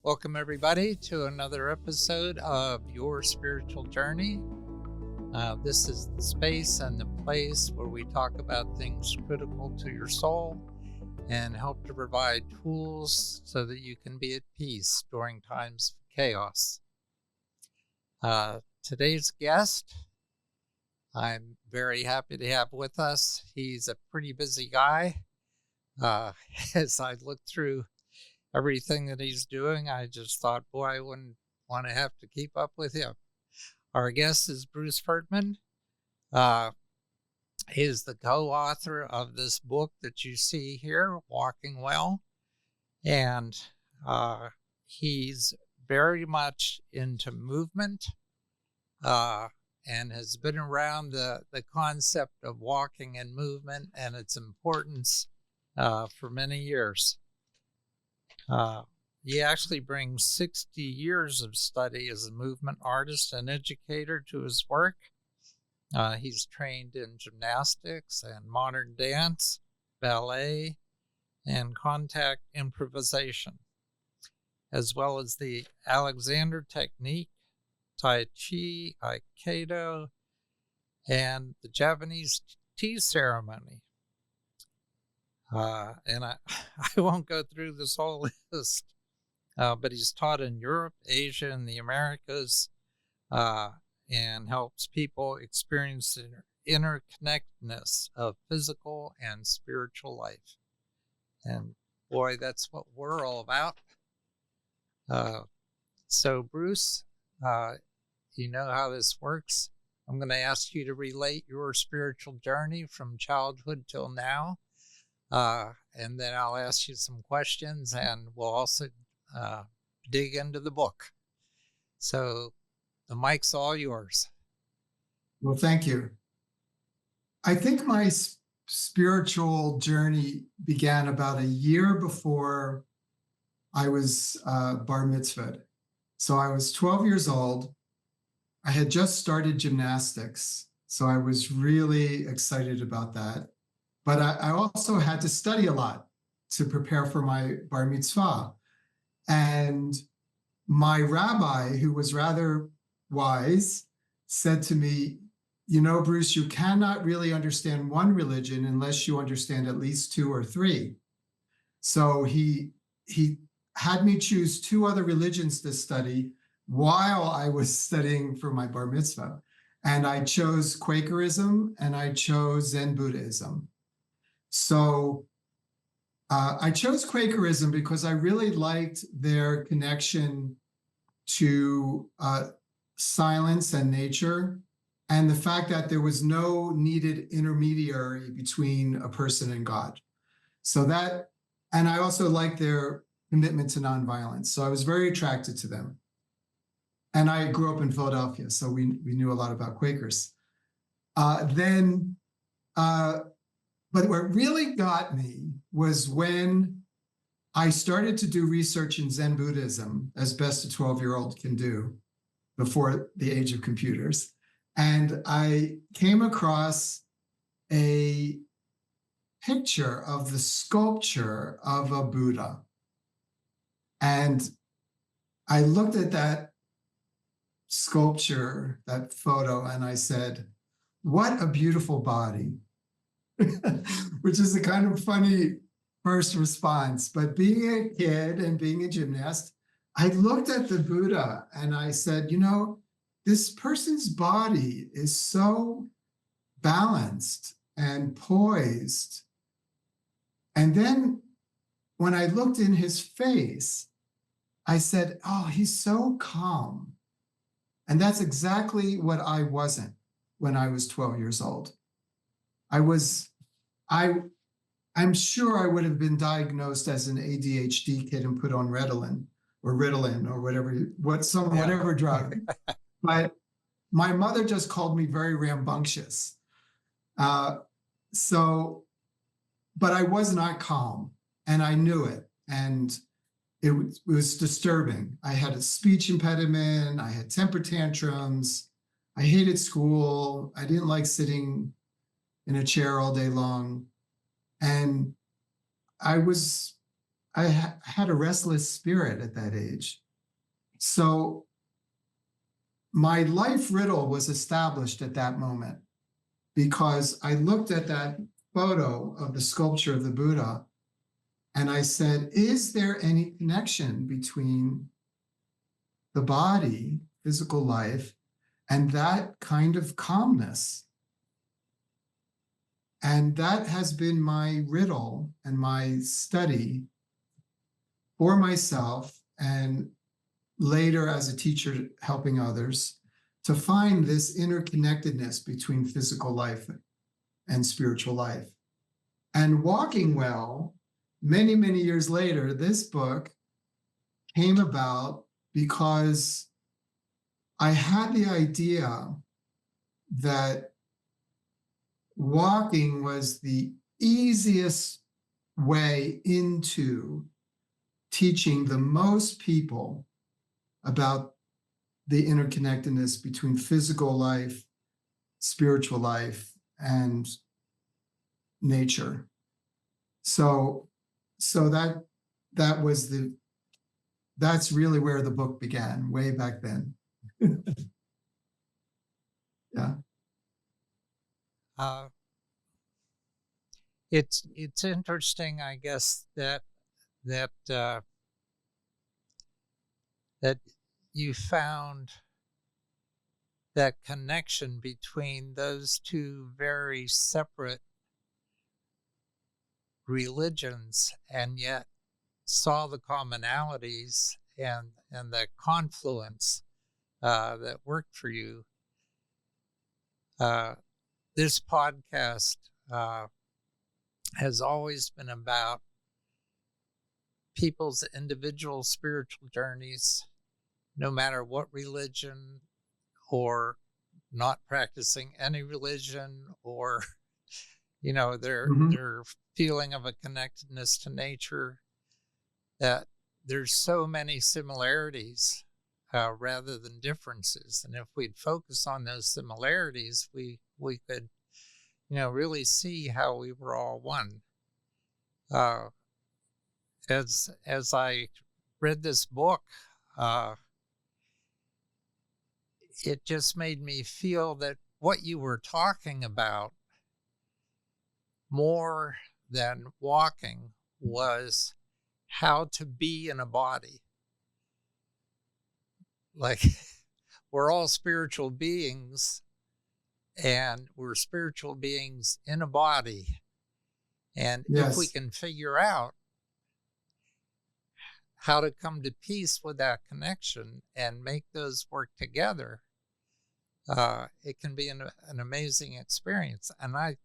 Welcome, everybody, to another episode of Your Spiritual Journey. This is the space and the place where we talk about things critical to your soul and help to provide tools so that you can be at peace during times of chaos. Today's guest, I'm very happy to have with us. He's a pretty busy guy. As I look through everything that he's doing, I just thought, boy, I wouldn't want to have to keep up with him. Our guest is Bruce Fertman. He is the co-author of this book that you see here, Walking Well. And he's very much into movement and has been around the concept of walking and movement and its importance for many years. He actually brings 60 years of study as a movement artist and educator to his work. He's trained in gymnastics and modern dance, ballet, and contact improvisation, as well as the Alexander technique, Tai Chi, aikido, and the Japanese tea ceremony. And I won't go through this whole list, but he's taught in Europe, Asia, and the Americas, and helps people experience the interconnectedness of physical and spiritual life. And boy, that's what we're all about. So Bruce, you know how this works. I'm going to ask you to relate your spiritual journey from childhood till now. And then I'll ask you some questions, and we'll also dig into the book. So the mic's all yours. Well, thank you. I think my spiritual journey began about a year before I was bar mitzvahed. So I was 12 years old. I had just started gymnastics, so I was really excited about that. But I also had to study a lot to prepare for my bar mitzvah. And my rabbi, who was rather wise, said to me, you know, Bruce, you cannot really understand one religion unless you understand at least two or three. So he had me choose two other religions to study while I was studying for my bar mitzvah. And I chose Quakerism and I chose Zen Buddhism. So I chose Quakerism because I really liked their connection to silence and nature, and the fact that there was no needed intermediary between a person and God. So that, and I also liked their commitment to nonviolence. So I was very attracted to them. And I grew up in Philadelphia, so we knew a lot about Quakers. But what really got me was when I started to do research in Zen Buddhism, as best a 12-year-old can do before the age of computers. And I came across a picture of the sculpture of a Buddha. And I looked at that sculpture, that photo, and I said, what a beautiful body. Which is a kind of funny first response. But being a kid and being a gymnast, I looked at the Buddha and I said, you know, this person's body is so balanced and poised. And then when I looked in his face, I said, oh, he's so calm. And that's exactly what I wasn't when I was 12 years old. I'm sure I would have been diagnosed as an ADHD kid and put on Ritalin or whatever drug. But my mother just called me very rambunctious. But I was not calm, and I knew it. And it was disturbing. I had a speech impediment. I had temper tantrums. I hated school. I didn't like sitting in a chair all day long. And I was had a restless spirit at that age. So my life riddle was established at that moment because I looked at that photo of the sculpture of the Buddha and I said, is there any connection between the body, physical life, and that kind of calmness? And that has been my riddle and my study for myself, and later as a teacher helping others, to find this interconnectedness between physical life and spiritual life. And Walking Well, many, many years later, this book came about because I had the idea that walking was the easiest way into teaching the most people about the interconnectedness between physical life, spiritual life, and nature. So that's really where the book began, way back then. Yeah. It's interesting, I guess, that you found that connection between those two very separate religions, and yet saw the commonalities and the confluence that worked for you. This podcast has always been about people's individual spiritual journeys, no matter what religion or not practicing any religion, or their feeling of a connectedness to nature, that there's so many similarities rather than differences. And if we'd focus on those similarities, we could really see how we were all one. As I read this book, it just made me feel that what you were talking about, more than walking, was how to be in a body. Like, we're all spiritual beings, and we're spiritual beings in a body. And Yes. if we can figure out how to come to peace with that connection and make those work together, it can be an amazing experience. And I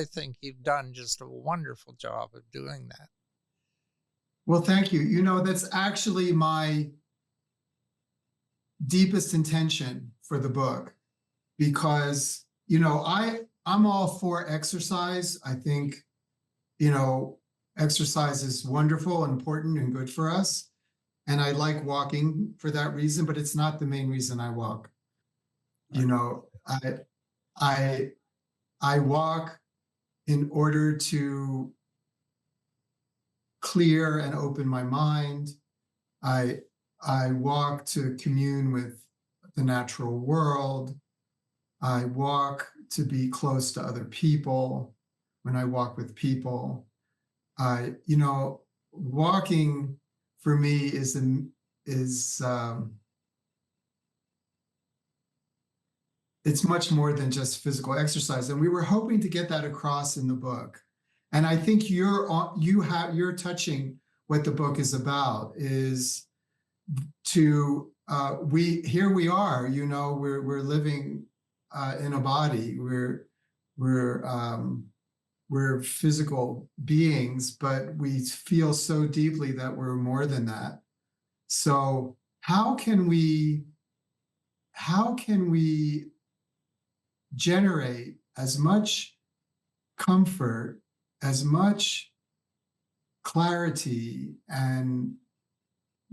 think you've done just a wonderful job of doing that. Well, thank you. That's actually my deepest intention for the book, because I'm all for exercise. I think exercise is wonderful and important and good for us, and I like walking for that reason, but it's not the main reason I walk. I walk in order to clear and open my mind. I walk to commune with the natural world. I walk to be close to other people. When I walk with people, walking for me is it's much more than just physical exercise, and we were hoping to get that across in the book. And I think you're touching what the book is about, is to here we are, we're living in a body. We're physical beings, but we feel so deeply that we're more than that. So how can we generate as much comfort, as much clarity and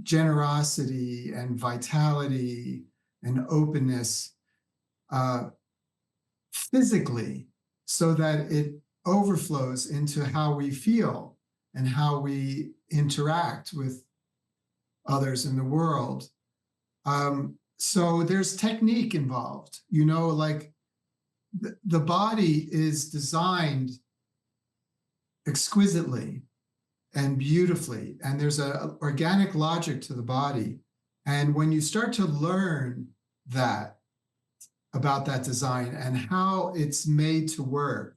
generosity and vitality and openness physically, so that it overflows into how we feel and how we interact with others in the world. So there's technique involved, like the body is designed exquisitely and beautifully, and there's an organic logic to the body. And when you start to learn that about that design and how it's made to work,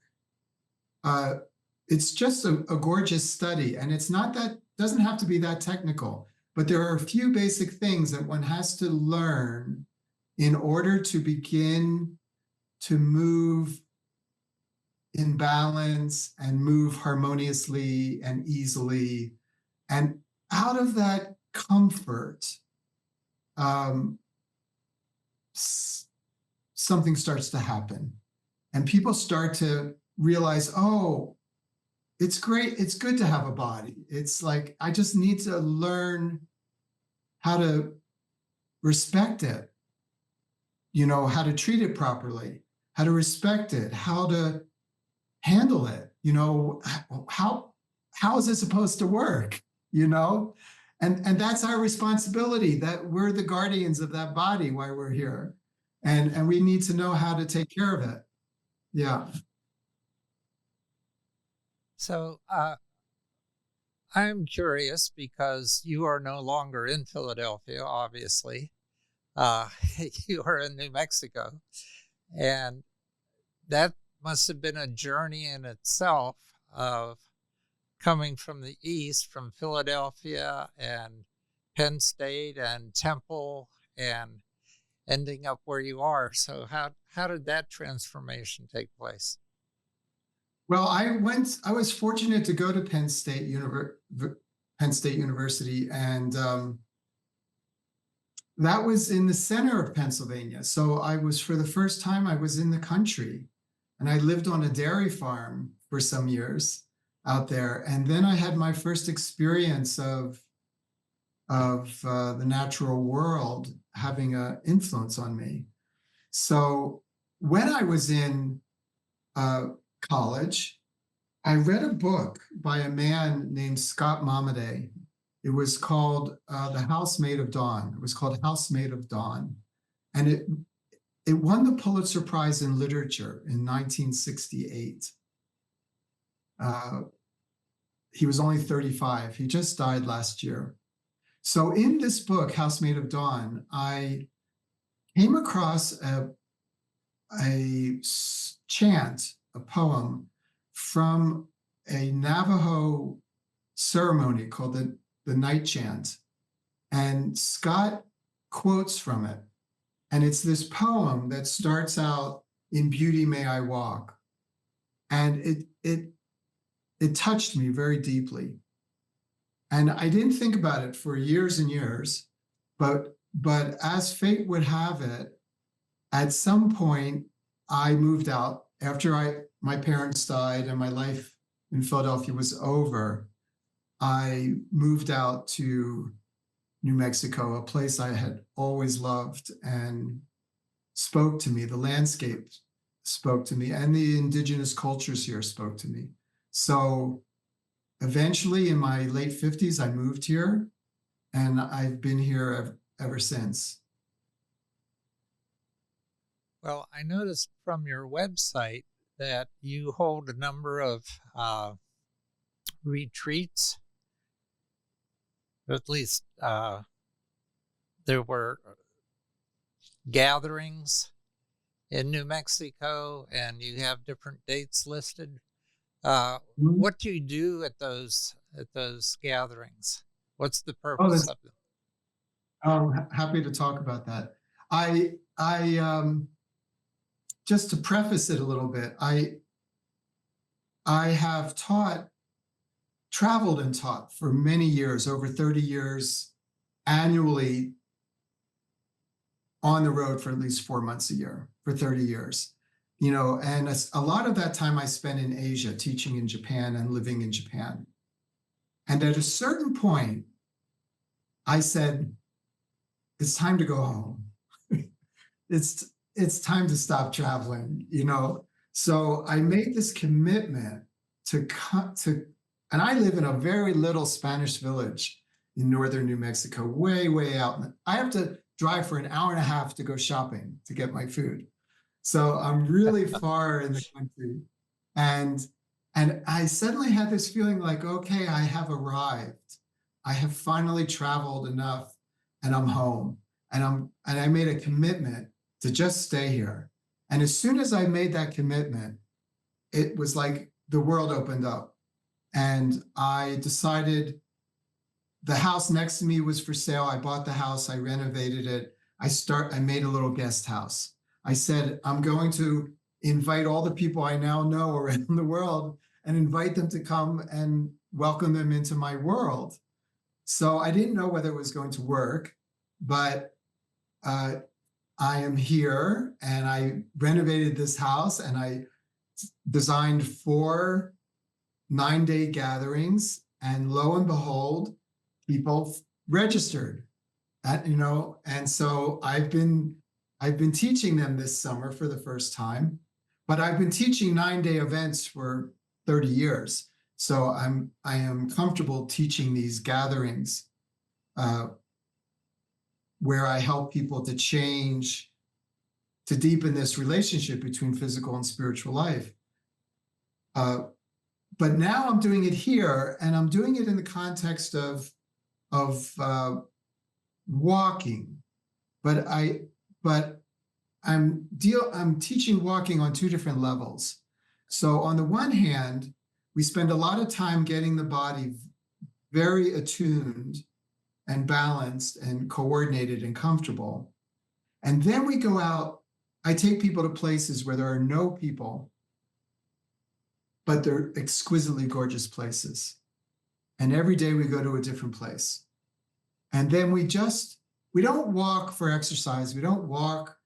it's just a gorgeous study. And it's not that, doesn't have to be that technical, but there are a few basic things that one has to learn in order to begin to move in balance and move harmoniously and easily. And out of that comfort, something starts to happen. And people start to realize, oh, it's great. It's good to have a body. It's like, I just need to learn how to respect it, how to treat it properly, how to respect it, how to handle it, how is it supposed to work, and that's our responsibility, that we're the guardians of that body while we're here. And we need to know how to take care of it. Yeah. So I'm curious because you are no longer in Philadelphia, obviously. You are in New Mexico. And that must have been a journey in itself of coming from the East, from Philadelphia and Penn State and Temple, and ending up where you are. So how did that transformation take place? Well, I was fortunate to go to Penn State University, and that was in the center of Pennsylvania. So for the first time, I was in the country, and I lived on a dairy farm for some years out there. And then I had my first experience of the natural world having an influence on me. So when I was in college, I read a book by a man named Scott Momaday. It was called The Housemaid of Dawn. It was called Housemaid of Dawn. And it won the Pulitzer Prize in Literature in 1968. He was only 35. He just died last year. So in this book, Housemaid of Dawn, I came across a chant, a poem from a Navajo ceremony called the Night Chant. And Scott quotes from it. And it's this poem that starts out, "In beauty may I walk." And it touched me very deeply. And I didn't think about it for years and years, but as fate would have it, at some point I moved out after my parents died and my life in Philadelphia was over. I moved out to New Mexico, a place I had always loved and spoke to me. The landscape spoke to me, and the indigenous cultures here spoke to me. So eventually, in my late 50s, I moved here, and I've been here ever since. Well, I noticed from your website that you hold a number of retreats. At least there were gatherings in New Mexico, and you have different dates listed. What do you do at those gatherings? What's the purpose of them? I'm happy to talk about that. I just to preface it a little bit, I have traveled and taught for many years, over 30 years, annually on the road for at least 4 months a year for 30 years. And a lot of that time I spent in Asia, teaching in Japan and living in Japan. And at a certain point, I said, it's time to go home. It's time to stop traveling, So I made this commitment to and I live in a very little Spanish village in northern New Mexico, way, way out. I have to drive for an hour and a half to go shopping to get my food. So I'm really far in the country. And and I suddenly had this feeling like, okay, I have arrived. I have finally traveled enough and I'm home. And I made a commitment to just stay here. And as soon as I made that commitment, it was like the world opened up. And I decided the house next to me was for sale. I bought the house, I renovated it. I made a little guest house. I said, I'm going to invite all the people I now know around the world and invite them to come and welcome them into my world. So I didn't know whether it was going to work, but I am here and I renovated this house and I designed 4 9-day gatherings, and lo and behold, people registered. And so I've been teaching them this summer for the first time, but I've been teaching 9-day events for 30 years. So I am comfortable teaching these gatherings where I help people to change, to deepen this relationship between physical and spiritual life. But now I'm doing it here, and I'm doing it in the context of walking. But I'm teaching walking on 2 different levels. So on the one hand, we spend a lot of time getting the body very attuned and balanced and coordinated and comfortable. And then we go out. I take people to places where there are no people, but they're exquisitely gorgeous places. And every day we go to a different place. And then we don't walk for exercise. We don't walk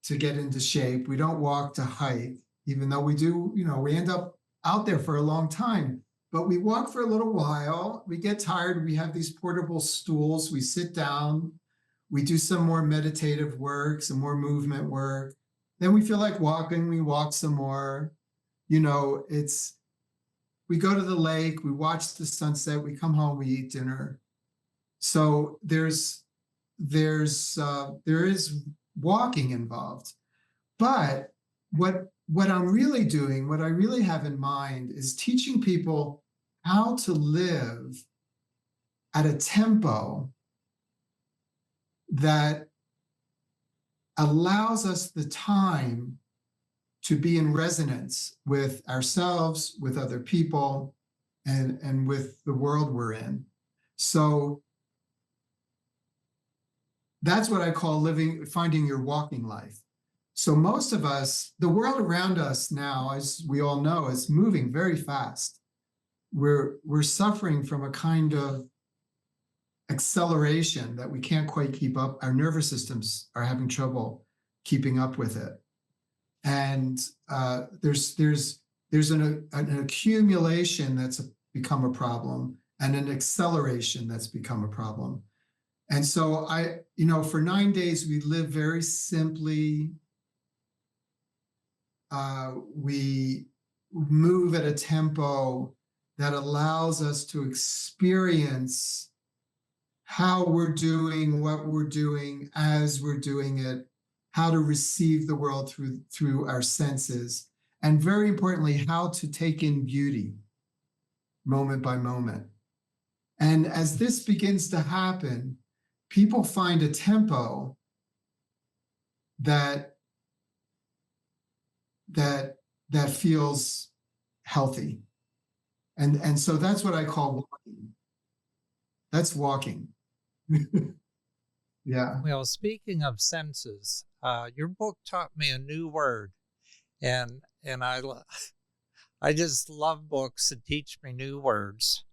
to get into shape. We don't walk to hike, even though we do, we end up out there for a long time. But we walk for a little while. We get tired. We have these portable stools. We sit down. We do some more meditative work, some more movement work. Then we feel like walking. We walk some more. We go to the lake, we watch the sunset, we come home, we eat dinner. So there is walking involved. But what I'm really doing, what I really have in mind, is teaching people how to live at a tempo that allows us the time to be in resonance with ourselves, with other people, and with the world we're in. So that's what I call finding your walking life. So most of us, the world around us now, as we all know, is moving very fast. We're suffering from a kind of acceleration that we can't quite keep up. Our nervous systems are having trouble keeping up with it. And there's an accumulation that's become a problem, and an acceleration that's become a problem. And so for 9 days, we live very simply. We move at a tempo that allows us to experience how we're doing, what we're doing, as we're doing it, how to receive the world through our senses, and very importantly, how to take in beauty moment by moment. And as this begins to happen, people find a tempo that feels healthy. And so that's what I call walking. That's walking. Yeah. Well, speaking of senses, your book taught me a new word, and I just love books that teach me new words.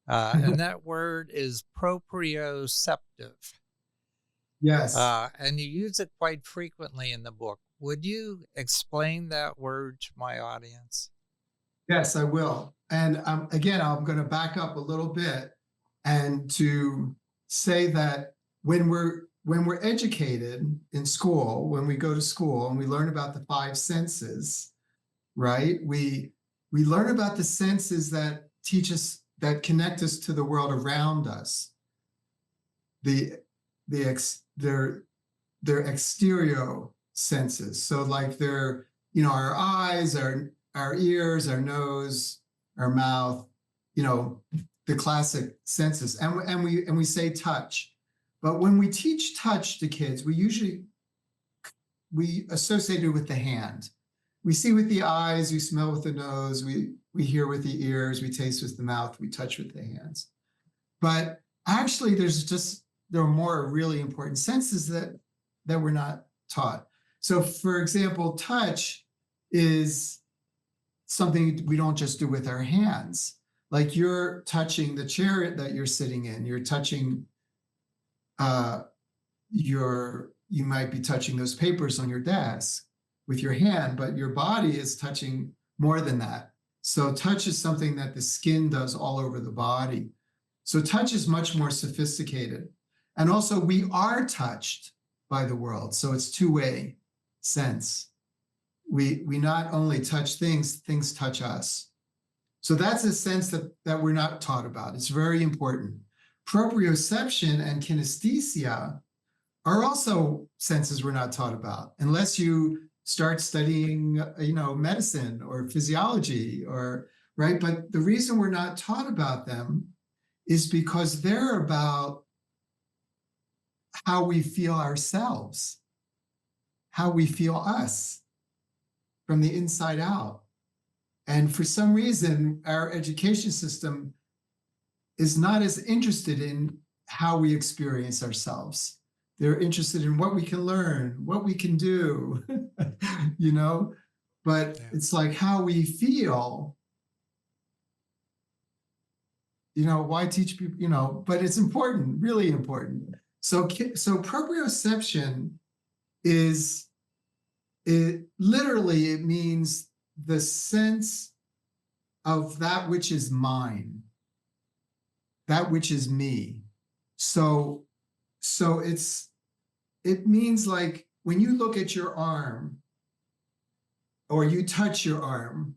And that word is proprioceptive. Yes. And you use it quite frequently in the book. Would you explain that word to my audience? Yes, I will. And again, I'm going to back up a little bit and to say that when we're educated in school, when we go to school and we learn about the 5 senses, right? We learn about the senses that teach us that connect us to the world around us. Their exterior senses. So like their, our eyes, our ears, our nose, our mouth, the classic senses. And we say touch. But when we teach touch to kids, we associate it with the hand. We see with the eyes, we smell with the nose, we hear with the ears, we taste with the mouth, we touch with the hands. But actually, there are more really important senses that we're not taught. So for example, touch is something we don't just do with our hands. Like you're touching the chair that you're sitting in, you're touching you might be touching those papers on your desk with your hand, but your body is touching more than that. So touch is something that the skin does all over the body. So touch is much more sophisticated. And also we are touched by the world. So it's two-way sense. We not only touch things, things touch us. So that's a sense that we're not taught about. It's very important. Proprioception and kinesthesia are also senses we're not taught about, unless you start studying, medicine or physiology right? But the reason we're not taught about them is because they're about how we feel ourselves, how we feel us from the inside out. And for some reason, our education system is not as interested in how we experience ourselves. They're interested in what we can learn, what we can do, but it's like how we feel, why teach people, but it's important, really important. So proprioception literally it means the sense of that which is mine, that which is me. So it means like when you look at your arm or you touch your arm,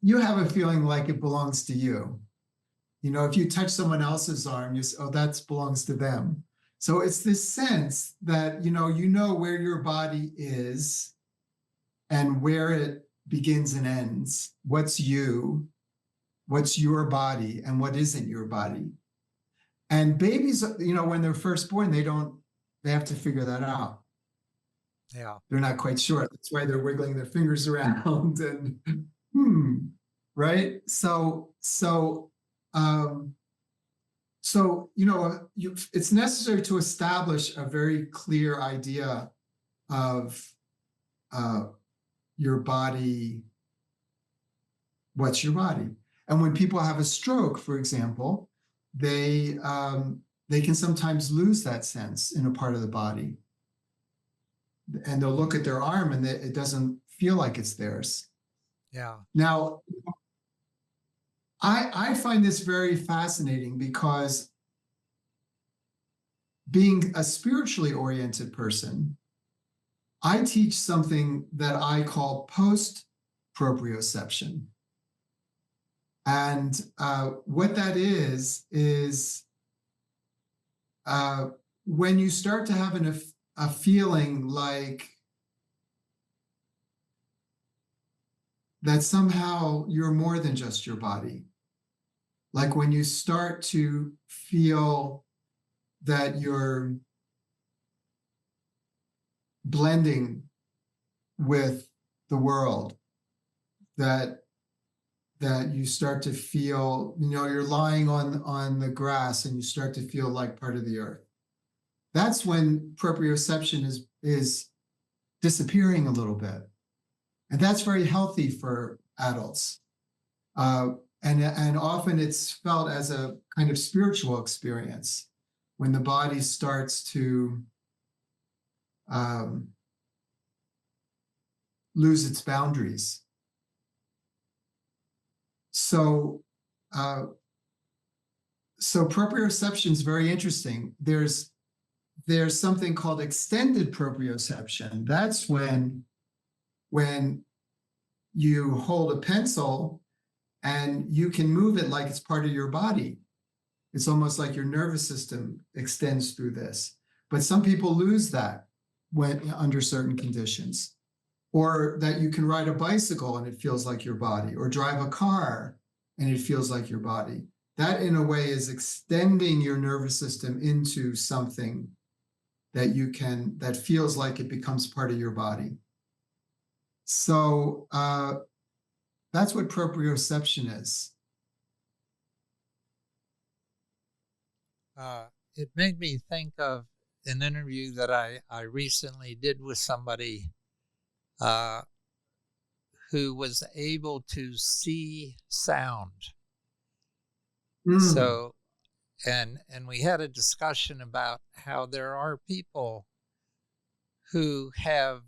you have a feeling like it belongs to you. If you touch someone else's arm, you say, oh, that belongs to them. So it's this sense that, you know where your body is and where it begins and ends. What's you, what's your body, and what isn't your body. And babies, when they're first born, they have to figure that out. Yeah. They're not quite sure. That's why they're wiggling their fingers around and, right? It's necessary to establish a very clear idea of your body. What's your body? And when people have a stroke, for example, they can sometimes lose that sense in a part of the body. And they'll look at their arm and it doesn't feel like it's theirs. Yeah. Now, I find this very fascinating because being a spiritually oriented person, I teach something that I call post-proprioception. And what that is when you start to have a feeling like that somehow you're more than just your body. Like when you start to feel that you're blending with the world, that you start to feel, you're lying on the grass and you start to feel like part of the earth. That's when proprioception is disappearing a little bit. And that's very healthy for adults. And often it's felt as a kind of spiritual experience when the body starts to lose its boundaries. So proprioception is very interesting. There's something called extended proprioception. That's when you hold a pencil and you can move it like it's part of your body. It's almost like your nervous system extends through this. But some people lose that when under certain conditions. Or that you can ride a bicycle and it feels like your body, or drive a car and it feels like your body. That in a way is extending your nervous system into something that that feels like it becomes part of your body. So that's what proprioception is. It made me think of an interview that I recently did with somebody who was able to see sound. So, and we had a discussion about how there are people who have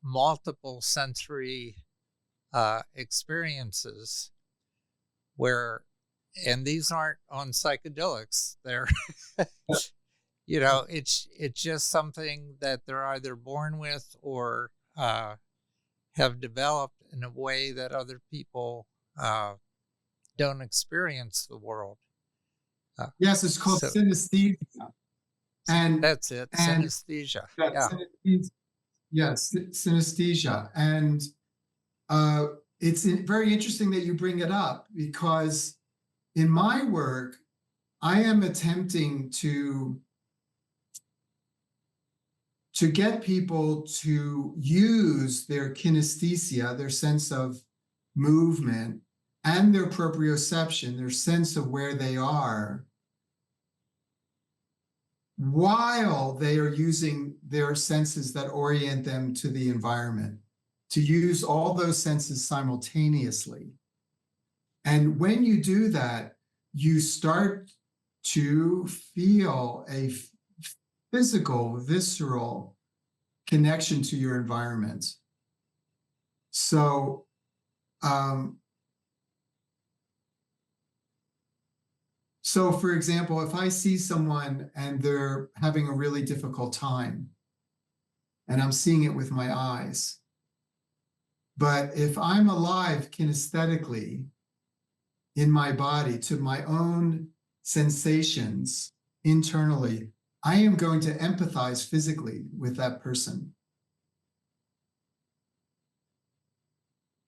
multiple sensory experiences where, and these aren't on psychedelics, they're, you know, it's just something that they're either born with or have developed in a way that other people don't experience the world. Yes, it's called synesthesia. And that's it, synesthesia. Yeah. Yes, synesthesia. And it's very interesting that you bring it up, because in my work, I am attempting to get people to use their kinesthesia, their sense of movement, and their proprioception, their sense of where they are, while they are using their senses that orient them to the environment, to use all those senses simultaneously. And when you do that, you start to feel a physical, visceral connection to your environment. So, so for example, if I see someone and they're having a really difficult time, and I'm seeing it with my eyes, but if I'm alive kinesthetically in my body to my own sensations internally, I am going to empathize physically with that person,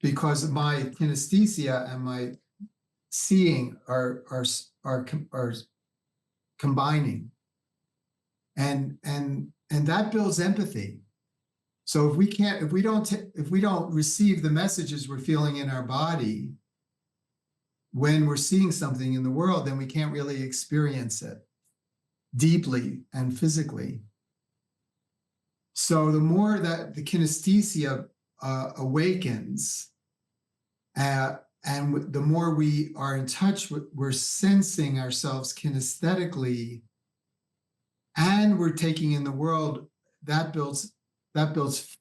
because my kinesthesia and my seeing are combining, and that builds empathy. So if we don't receive the messages we're feeling in our body when we're seeing something in the world, then we can't really experience it deeply and physically. So the more that the kinesthesia awakens, and the more we are in touch with, we're sensing ourselves kinesthetically, and we're taking in the world, that builds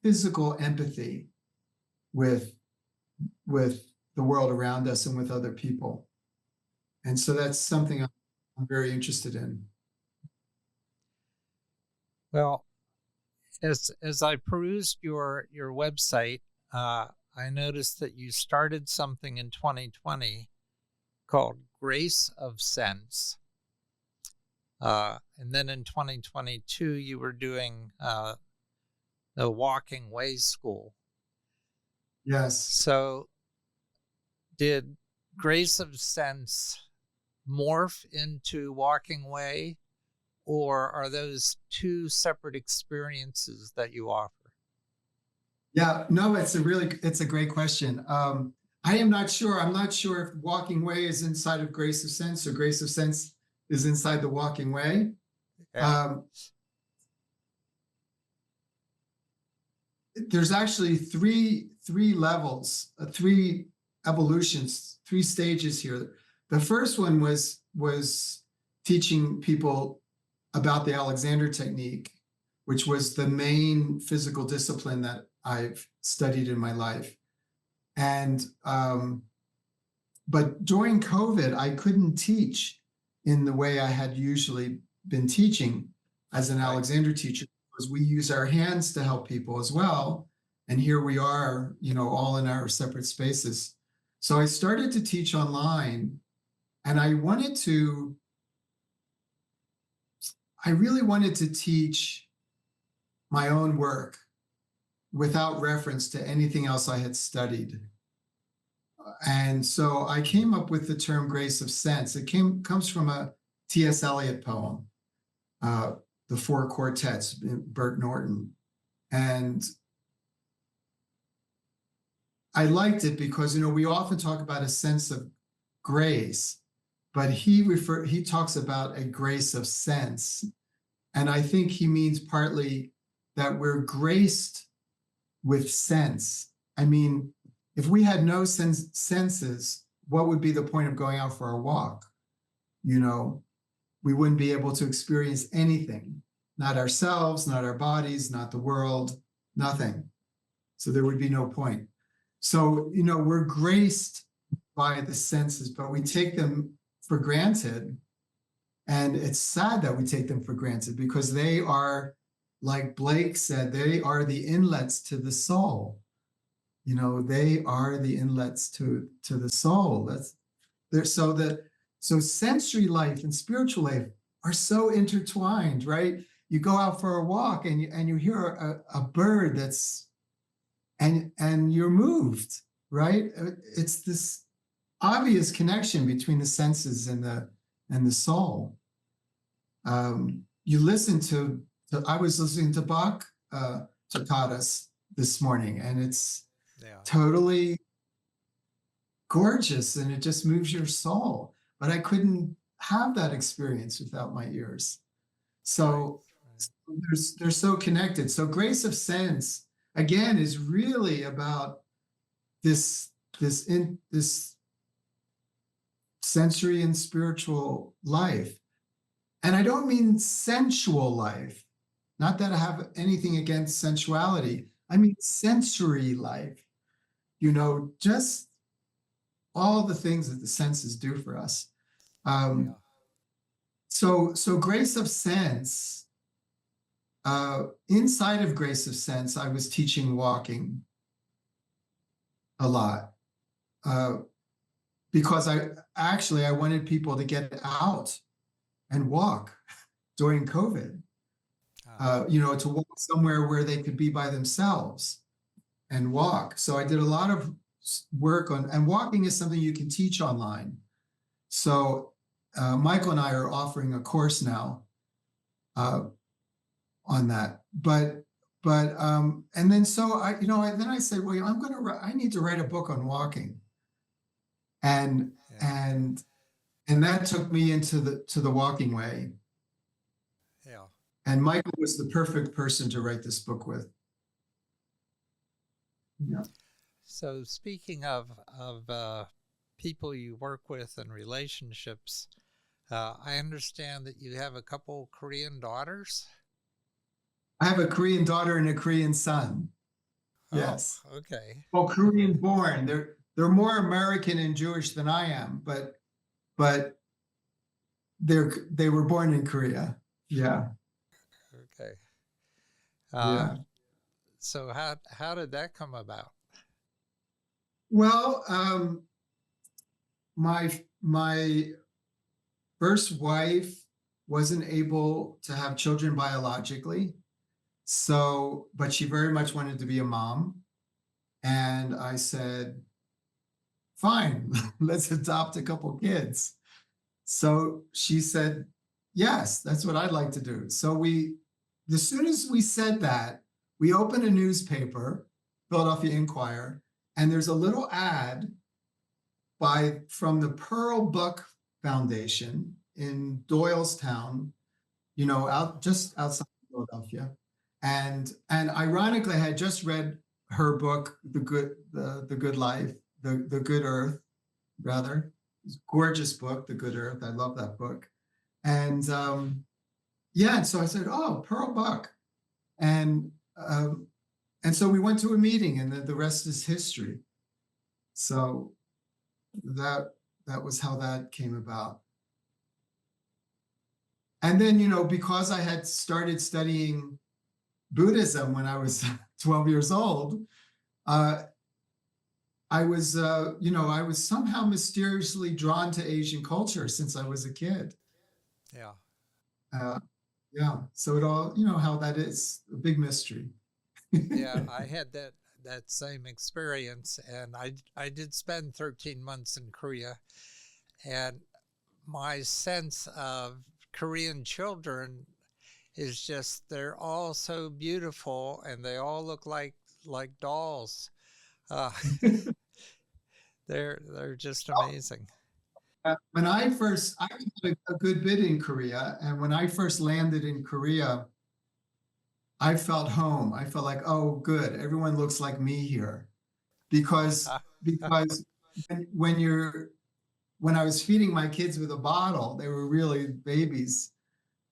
physical empathy with the world around us and with other people. And so that's something I'm very interested in. Well, as I perused your website, I noticed that you started something in 2020 called Grace of Sense. And then in 2022, you were doing the Walking Way School. Yes. So did Grace of Sense morph into Walking Way, or are those two separate experiences that you offer? Yeah, no, it's a great question. I am not sure. I'm not sure if Walking Way is inside of Grace of Sense, or Grace of Sense is inside the Walking Way. Yeah. There's actually three levels, three evolutions, three stages here. The first one was teaching people about the Alexander technique, which was the main physical discipline that I've studied in my life. And but during COVID, I couldn't teach in the way I had usually been teaching as an Alexander teacher, because we use our hands to help people as well. And here we are, all in our separate spaces. So I started to teach online, and I really wanted to teach my own work without reference to anything else I had studied. And so I came up with the term grace of sense. It comes from a T.S. Eliot poem, The Four Quartets, Bert Norton. And I liked it because, we often talk about a sense of grace, but he talks about a grace of sense. And I think he means partly that we're graced with sense. I mean, if we had no senses, what would be the point of going out for a walk? We wouldn't be able to experience anything, not ourselves, not our bodies, not the world, nothing. So there would be no point. So, we're graced by the senses, but we take them for granted. And it's sad that we take them for granted because they are, like Blake said, they are the inlets to the soul. They are the inlets to the soul. So sensory life and spiritual life are so intertwined, right? You go out for a walk and you hear a bird and you're moved, right? It's this obvious connection between the senses and the soul. You listen to I was listening to Bach toccatas this morning, and it's totally gorgeous, and it just moves your soul. But I couldn't have that experience without my ears. So they're so connected. So grace of sense, again, is really about this sensory and spiritual life. And I don't mean sensual life, not that I have anything against sensuality. I mean sensory life, just all the things that the senses do for us. So grace of sense, inside of grace of sense, I was teaching walking a lot because I wanted people to get out and walk during COVID, to walk somewhere where they could be by themselves and walk. So I did a lot of work and walking is something you can teach online. So Michael and I are offering a course now on that. But and then so I said, well, I need to write a book on walking. And that took me into the walking way. Yeah. And Michael was the perfect person to write this book with. Yeah. So speaking of people you work with and relationships, I understand that you have a couple Korean daughters. I have a Korean daughter and a Korean son. Yes. Oh, okay. Well, Korean born. They're more American and Jewish than I am, but they were born in Korea. Yeah. Okay. Yeah. So how did that come about? Well, my first wife wasn't able to have children biologically, but she very much wanted to be a mom. And I said, fine, let's adopt a couple kids. So she said, yes, that's what I'd like to do. So as soon as we said that, we opened a newspaper, Philadelphia Inquirer, and there's a little ad from the Pearl Buck Foundation in Doylestown, just outside Philadelphia. And ironically, I had just read her book, The Good Life, the Good Earth, rather. It's a gorgeous book, The Good Earth. I love that book. And and so I said, oh, Pearl Buck. And so we went to a meeting, and the rest is history. So that was how that came about. And then, because I had started studying Buddhism when I was 12 years old, I I was, I was somehow mysteriously drawn to Asian culture since I was a kid. Yeah. Uh, yeah. So it all, how that is a big mystery. Yeah, I had that same experience, and I did spend 13 months in Korea, and my sense of Korean children is just they're all so beautiful, and they all look like dolls. Uh, they're just amazing. When I had a good bit in Korea, and when I first landed in Korea, I felt home. I felt like, oh, good, everyone looks like me here, because because when you're when I was feeding my kids with a bottle, they were really babies.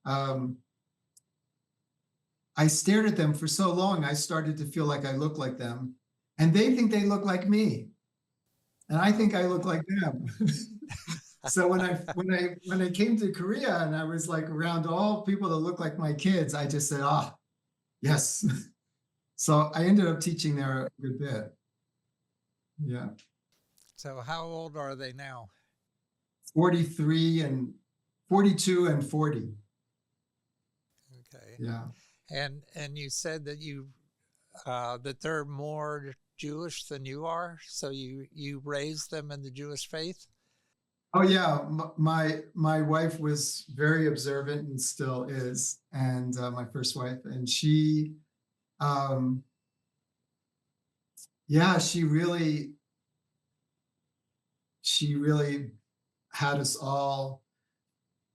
Um, I stared at them for so long, I started to feel like I look like them, and they think they look like me, and I think I look like them. So when I came to Korea and I was like around all people that look like my kids, I just said, ah, yes. So I ended up teaching there a good bit. Yeah. So how old are they now? 43 and 42 and 40. Okay. Yeah. And you said that that they're more Jewish than you are, so you raised them in the Jewish faith. Oh yeah, my wife was very observant and still is, and my first wife, and um, yeah, she really had us all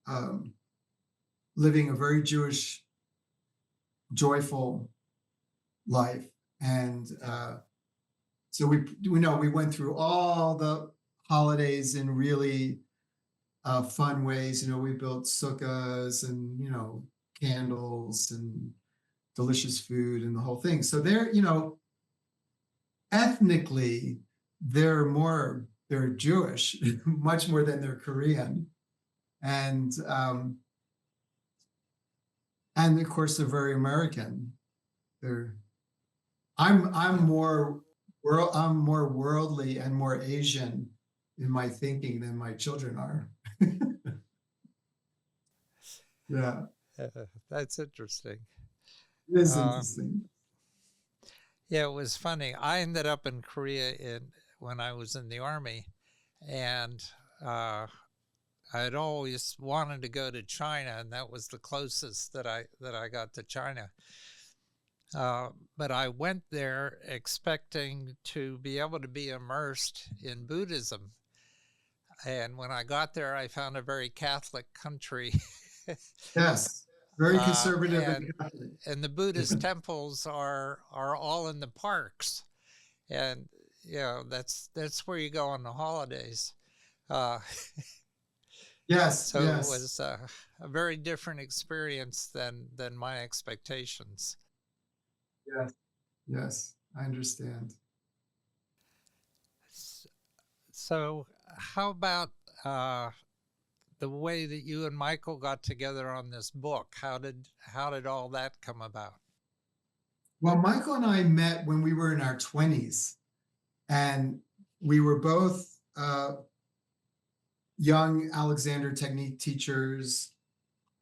um, living a very Jewish, joyful life, and Yeah. so we went through all the holidays in really fun ways. We built sukkahs and candles and delicious food and the whole thing. So ethnically, they're Jewish, much more than they're Korean, and of course they're very American. They're I'm Yeah. more worldly and more Asian in my thinking than my children are. Yeah, That's interesting. it is Uh, interesting. yeah, it was funny. I ended up in Korea in when I was in the army, and uh, I had always wanted to go to China, and that was the closest that I got to China. But I went there expecting to be able to be immersed in Buddhism, and when I got there, I found a very Catholic country. Yes, very conservative and And Catholic. the Buddhist temples are all in the parks, and that's where you go on the holidays. Uh, Yes, so it yes, was a very different experience than my expectations. yes, yes. I understand. So how about the way that you and Michael got together on this book? How did all that come about? Well, Michael and I met when we were in our 20s, and we were both young Alexander technique teachers,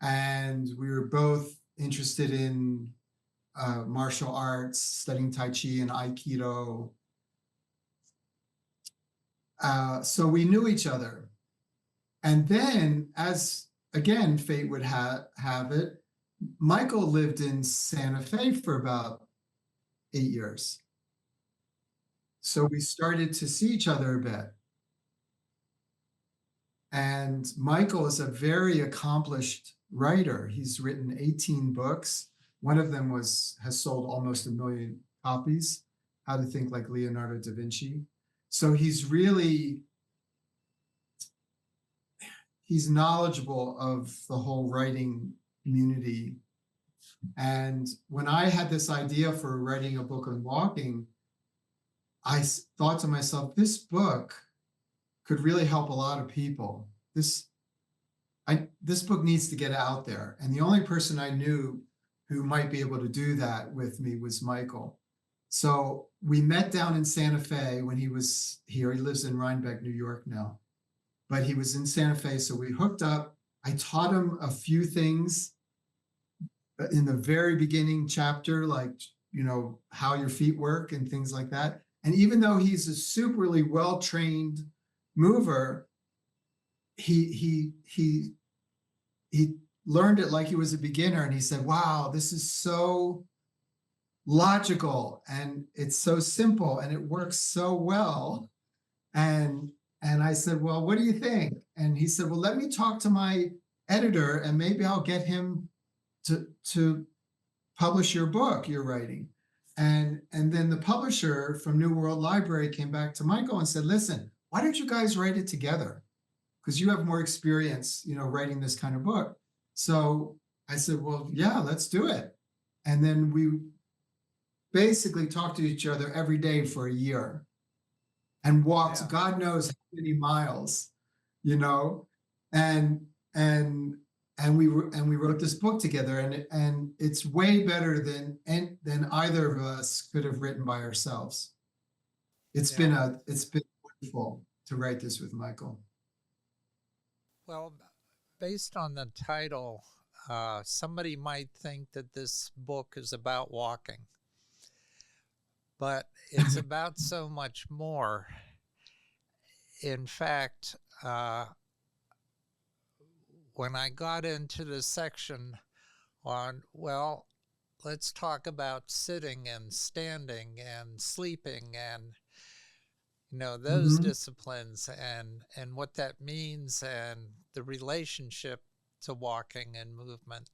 and we were both interested in martial arts, studying Tai Chi and Aikido. So we knew each other. And then, as again, fate would have it, Michael lived in Santa Fe for about 8 years. So we started to see each other a bit. And Michael is a very accomplished writer. He's written 18 books. One of them has sold almost 1 million copies, How to Think Like Leonardo da Vinci. So he's knowledgeable of the whole writing community. And when I had this idea for writing a book on walking, I thought to myself, this book could really help a lot of people. This book needs to get out there. And the only person I knew who might be able to do that with me was Michael. So we met down in Santa Fe when he was here. He lives in Rhinebeck, New York now, but he was in Santa Fe. So we hooked up. I taught him a few things in the very beginning chapter, like, how your feet work and things like that. And even though he's a superly well-trained mover, he learned it like he was a beginner, and he said, wow, this is so logical and it's so simple and it works so well. And I said, well, what do you think? And he said, well, let me talk to my editor and maybe I'll get him to publish your book you're writing. And then the publisher from New World Library came back to Michael and said, listen, why don't you guys write it together? Because you have more experience, writing this kind of book. So I said, well, yeah, let's do it. And then we basically talked to each other every day for a year and walked God knows how many miles, and we wrote this book together, and it's way better than either of us could have written by ourselves. It's been wonderful to write this with Michael. Well, based on the title, somebody might think that this book is about walking, but it's about so much more. In fact, when I got into the section on, well, let's talk about sitting and standing and sleeping and, those disciplines and what that means and the relationship to walking and movement.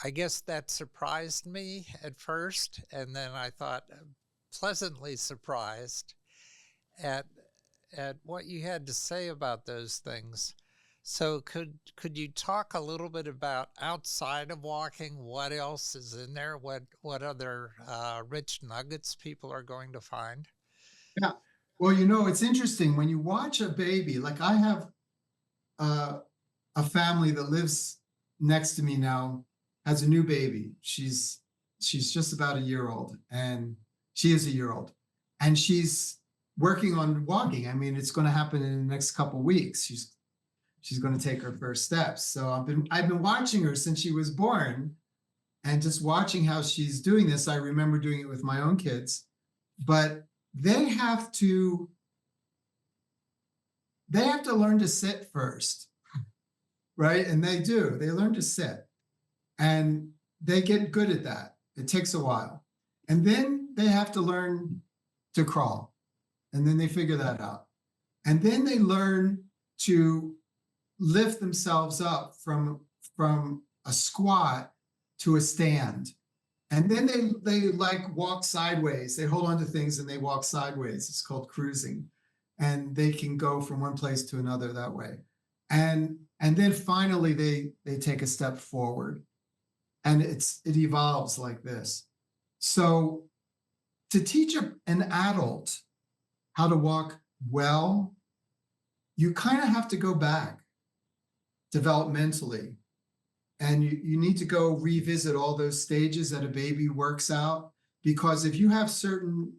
I guess that surprised me at first, and then I thought pleasantly surprised at what you had to say about those things. So could you talk a little bit about outside of walking, what else is in there? What other rich nuggets people are going to find? Yeah. Well, it's interesting when you watch a baby, like I have a family that lives next to me now, has a new baby. She's just about a year old, and she is a year old, and she's working on walking. I mean, it's going to happen in the next couple of weeks. She's going to take her first steps. So I've been watching her since she was born, and just watching how she's doing this. I remember doing it with my own kids, but they have to learn to sit first, right? And they do. They learn to sit, and they get good at that. It takes a while, and then they have to learn to crawl, and then they figure that out, and then they learn to lift themselves up from a squat to a stand. And then they like walk sideways. They hold on to things and they walk sideways. It's called cruising. And they can go from one place to another that way. And then finally they take a step forward. And it evolves like this. So to teach an adult how to walk well, you kind of have to go back developmentally. And you need to go revisit all those stages that a baby works out, because if you have certain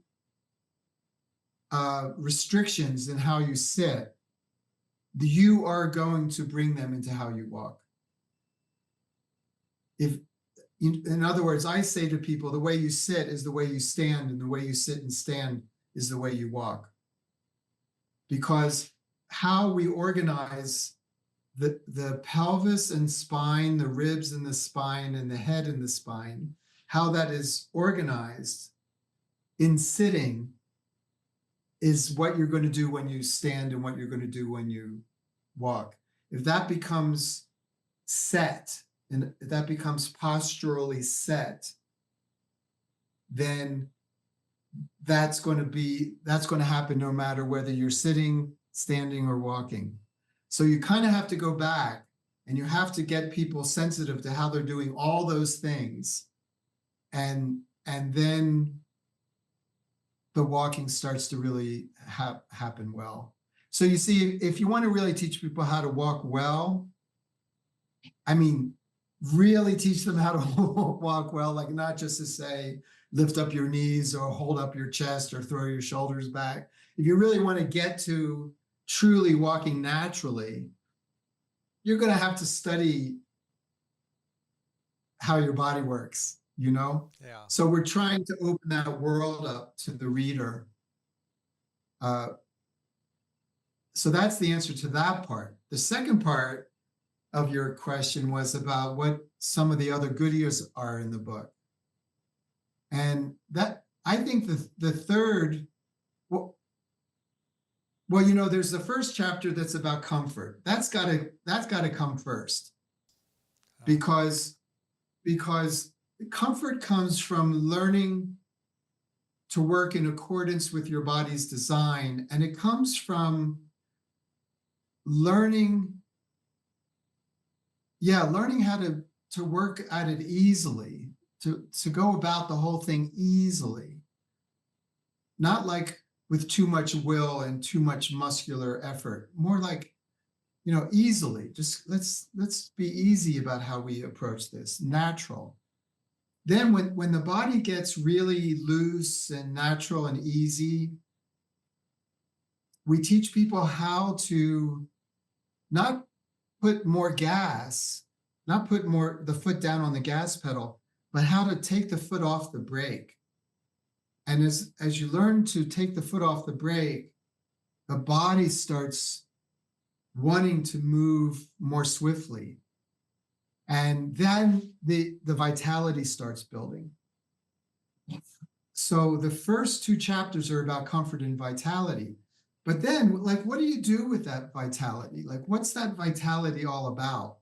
restrictions in how you sit, you are going to bring them into how you walk. In other words, I say to people, the way you sit is the way you stand, and the way you sit and stand is the way you walk. Because how we organize the pelvis and spine, the ribs and the spine, and the head and the spine, how that is organized in sitting is what you're going to do when you stand and what you're going to do when you walk. If that becomes set, and if that becomes posturally set, then that's going to happen no matter whether you're sitting, standing, or walking. So you kind of have to go back, and you have to get people sensitive to how they're doing all those things. And then the walking starts to really happen well. So you see, if you want to really teach people how to walk well, I mean, really teach them how to walk well, like not just to say, lift up your knees or hold up your chest or throw your shoulders back. If you really want to get to truly walking naturally, you're going to have to study how your body works, you know? Yeah. So we're trying to open that world up to the reader. So that's the answer to that part. The second part of your question was about what some of the other goodies are in the book. And that, I think the third, well, you know, there's the first chapter that's about comfort. That's gotta come first. Because comfort comes from learning to work in accordance with your body's design, and it comes from learning how to work at it easily, to go about the whole thing easily, not like with too much will and too much muscular effort, more like, you know, easily. Just let's be easy about how we approach this, natural. Then when the body gets really loose and natural and easy, we teach people how to not put more gas, not put more the foot down on the gas pedal, but how to take the foot off the brake. And as you learn to take the foot off the brake, the body starts wanting to move more swiftly. And then the vitality starts building. So the first two chapters are about comfort and vitality. But then, like, what do you do with that vitality? Like, what's that vitality all about?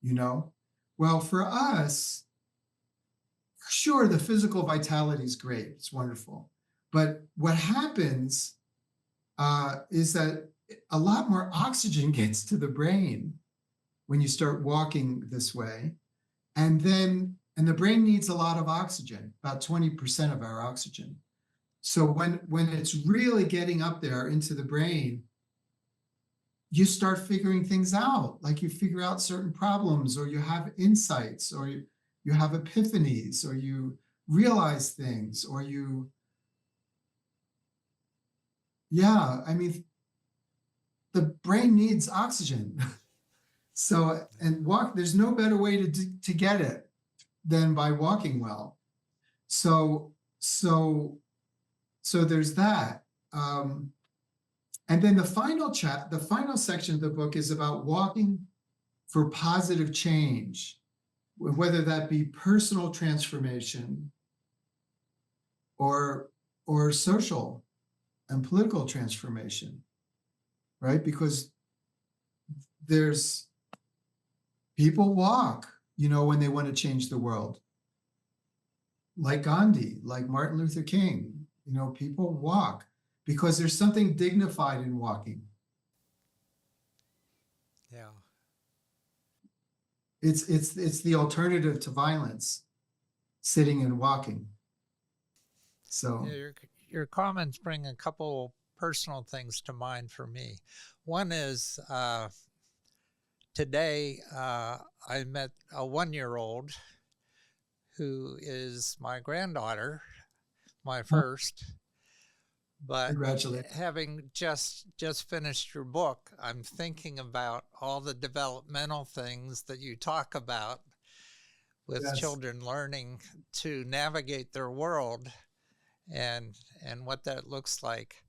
You know? Well, for us, sure, the physical vitality is great. It's wonderful. But what happens is that a lot more oxygen gets to the brain when you start walking this way. And the brain needs a lot of oxygen, about 20% of our oxygen. So when it's really getting up there into the brain, you start figuring things out, like you figure out certain problems, or you have insights, or you have epiphanies, or you realize things, or I mean, the brain needs oxygen. So, and there's no better way to get it than by walking well. So there's that. And then the final section of the book is about walking for positive change, whether that be personal transformation or social and political transformation, right? Because there's people walk, you know, when they want to change the world. Like Gandhi, like Martin Luther King, you know, people walk because there's something dignified in walking. Yeah. It's the alternative to violence, sitting and walking. So Yeah, your comments bring a couple personal things to mind for me. One is today I met a 1-year-old who is my granddaughter, my first. But congratulations. having just finished your book, I'm thinking about all the developmental things that you talk about with Yes. children learning to navigate their world and what that looks like.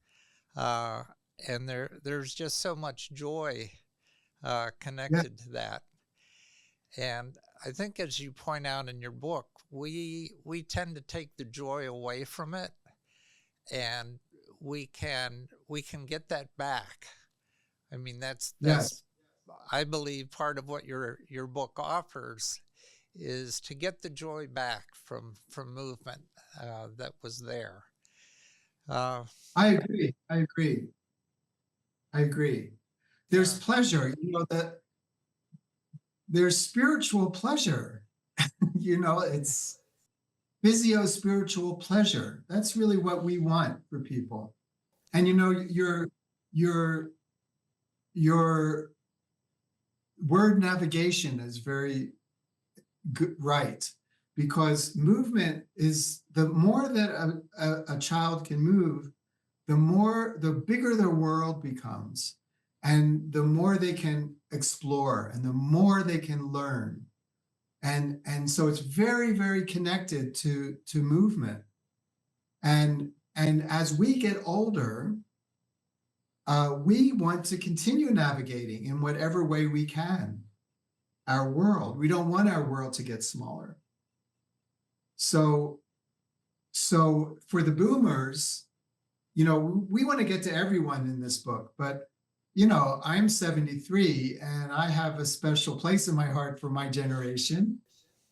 And there's just so much joy connected to that. And I think, as you point out in your book, we tend to take the joy away from it, and we can get that back. I mean, that's Yes. I believe part of what your book offers is to get the joy back from movement that was there. I agree. There's pleasure, you know, that there's spiritual pleasure. You know, it's physio-spiritual pleasure. That's really what we want for people. And you know, your word navigation is very right, because movement is, the more that a child can move, the bigger their world becomes, and the more they can explore, and the more they can learn. And so it's very, very connected to movement. And as we get older, we want to continue navigating in whatever way we can our world. We don't want our world to get smaller. So for the boomers, we want to get to everyone in this book, but I'm 73 and I have a special place in my heart for my generation.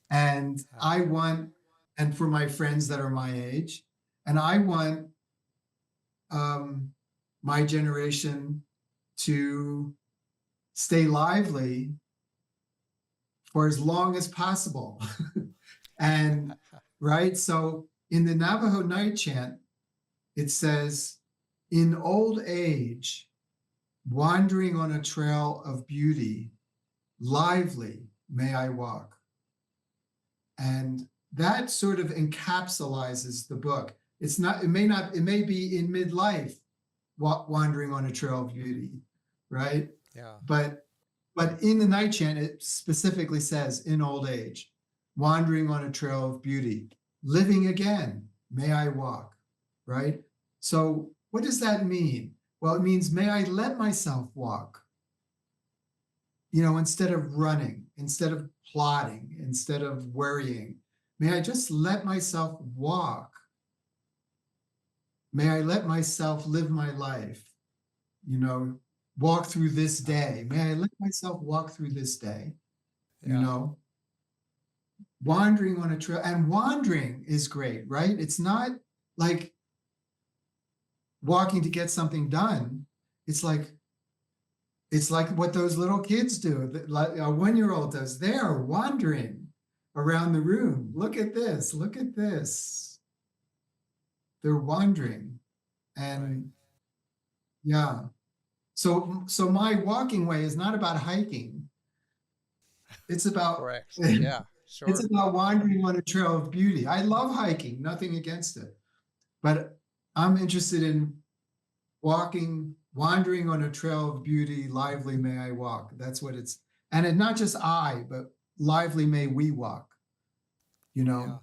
And and for my friends that are my age, and I want my generation to stay lively for as long as possible. And right, so in the Navajo night chant, it says, "In old age, wandering on a trail of beauty, lively may I walk." And that sort of encapsulates the book. It may be in midlife, wandering on a trail of beauty, right? Yeah. But in the night chant, it specifically says, "In old age, wandering on a trail of beauty, living again, may I walk," right? So what does that mean? Well, it means, may I let myself walk, instead of running, instead of plotting, instead of worrying. May I just let myself walk. May I let myself live my life, walk through this day. May I let myself walk through this day, wandering on a trail. And wandering is great, right? It's not like walking to get something done. It's like what those little kids do, like a 1-year-old does. They are wandering around the room. Look at this. Look at this. They're wandering. And yeah. So my walking way is not about hiking. It's about correct. Yeah, sure. It's about wandering on a trail of beauty. I love hiking, nothing against it. But I'm interested in wandering on a trail of beauty, lively may I walk. That's what it's, and not just I, but lively may we walk, Yeah.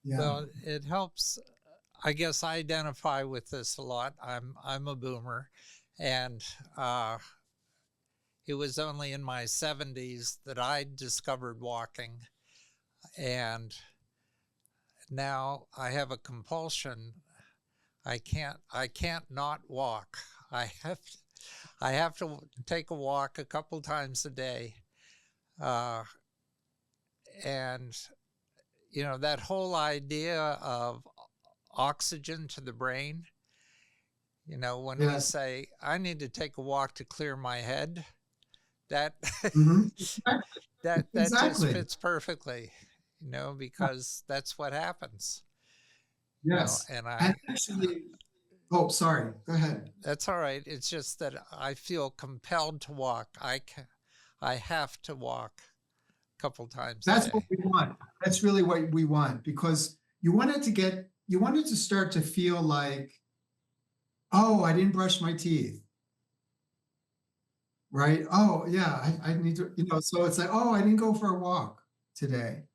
Yeah. Well, it helps. I guess I identify with this a lot. I'm a boomer, and it was only in my 70s that I discovered walking, and now I have a compulsion. I can't not walk. I have to take a walk a couple times a day, and that whole idea of oxygen to the brain. When we say I need to take a walk to clear my head, that that Exactly. just fits perfectly, because that's what happens. Yes. And actually, oh, sorry. Go ahead. That's all right. It's just that I feel compelled to walk. I have to walk a couple times a day. That's what we want. That's really what we want, because you want it to start to feel like, oh, I didn't brush my teeth. Right? Oh, yeah, I need to, so it's like, oh, I didn't go for a walk today.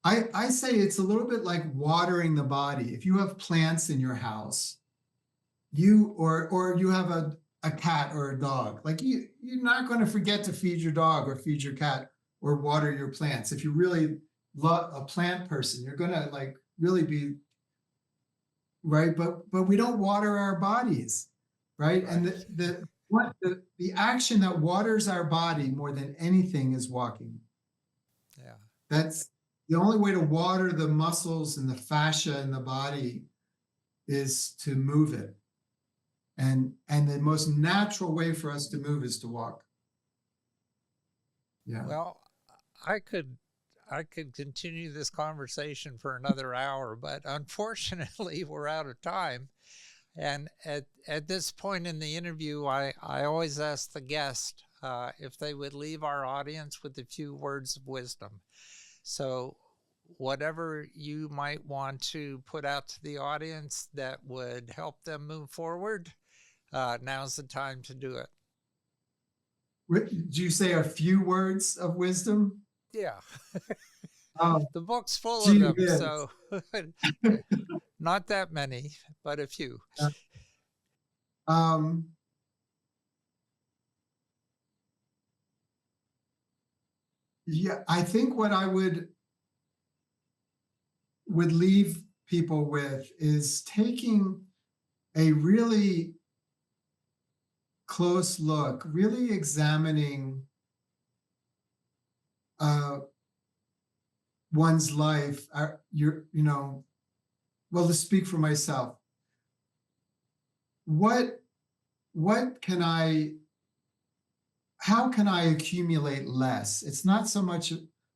I say it's a little bit like watering the body. If you have plants in your house, or you have a cat or a dog, like you're not going to forget to feed your dog or feed your cat or water your plants. If you really love a plant person, you're going to like really be right. But we don't water our bodies, right? And the action that waters our body more than anything is walking. Yeah. That's the only way to water the muscles and the fascia in the body is to move it. And the most natural way for us to move is to walk. Yeah. Well, I could continue this conversation for another hour, but unfortunately we're out of time. And at this point in the interview, I always ask the guest if they would leave our audience with a few words of wisdom. So whatever you might want to put out to the audience that would help them move forward, now's the time to do it. Do you say a few words of wisdom? Yeah. Oh, The book's full gee of them, whiz. so not that many, but a few. Yeah, I think what I would leave people with is taking a really close look, really examining one's life. Well, to speak for myself, how can I accumulate less? It's not so much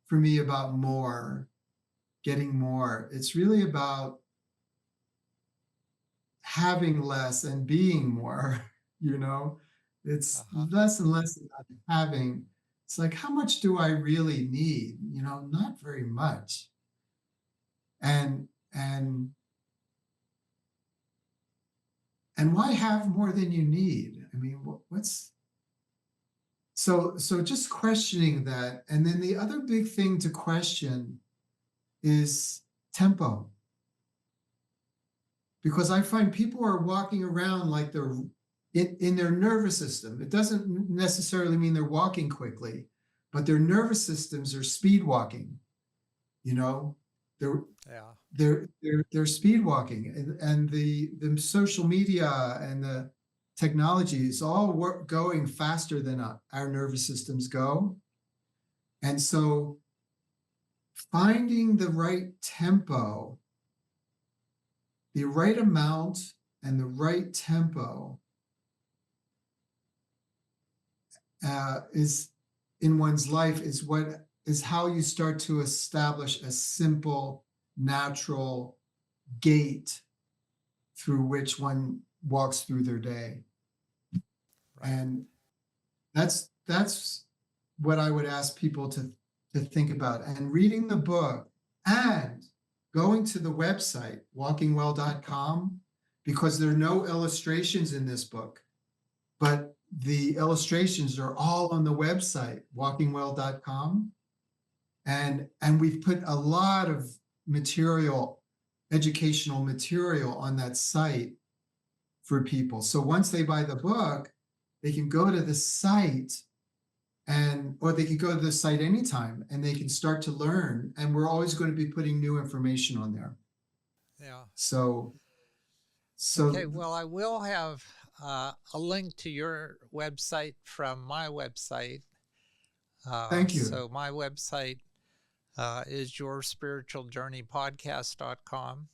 for me about more, getting more. It's really about having less and being more, It's less and less about having. It's like, how much do I really need? Not very much. And why have more than you need? I mean, so just questioning that. And then the other big thing to question is tempo. Because I find people are walking around like they're in their nervous system. It doesn't necessarily mean they're walking quickly, but their nervous systems are speed walking. They're speed walking, and the social media and the technology is all going faster than our nervous systems go. And so finding the right tempo, the right amount and the right tempo is in one's life is how you start to establish a simple, natural gait through which one walks through their day. Right. And that's what I would ask people to think about. And reading the book and going to the website, walkingwell.com, because there are no illustrations in this book, but the illustrations are all on the website, walkingwell.com. And we've put a lot of material, educational material on that site for people. So once they buy the book, they can go to the site or they can go to the site anytime and they can start to learn. And we're always going to be putting new information on there. Yeah. So okay, well, I will have a link to your website from my website. Thank you. So my website is yourspiritualjourneypodcast.com.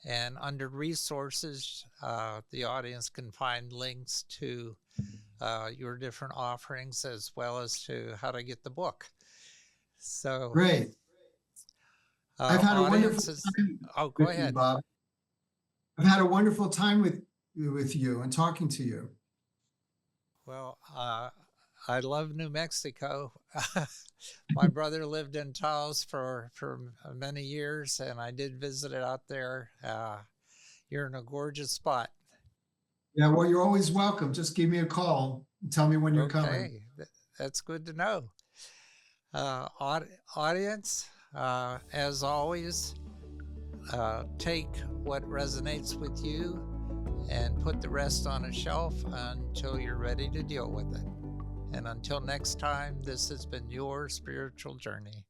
And under resources, the audience can find links to your different offerings as well as to how to get the book. So great. I've had a wonderful time. Oh, go ahead, you, Bob. I've had a wonderful time with you and talking to you. Well, I love New Mexico. My brother lived in Taos for many years, and I did visit it out there. You're in a gorgeous spot. Yeah, well, you're always welcome. Just give me a call and tell me when you're coming. That's good to know. Audience, as always, take what resonates with you and put the rest on a shelf until you're ready to deal with it. And until next time, this has been Your Spiritual Journey.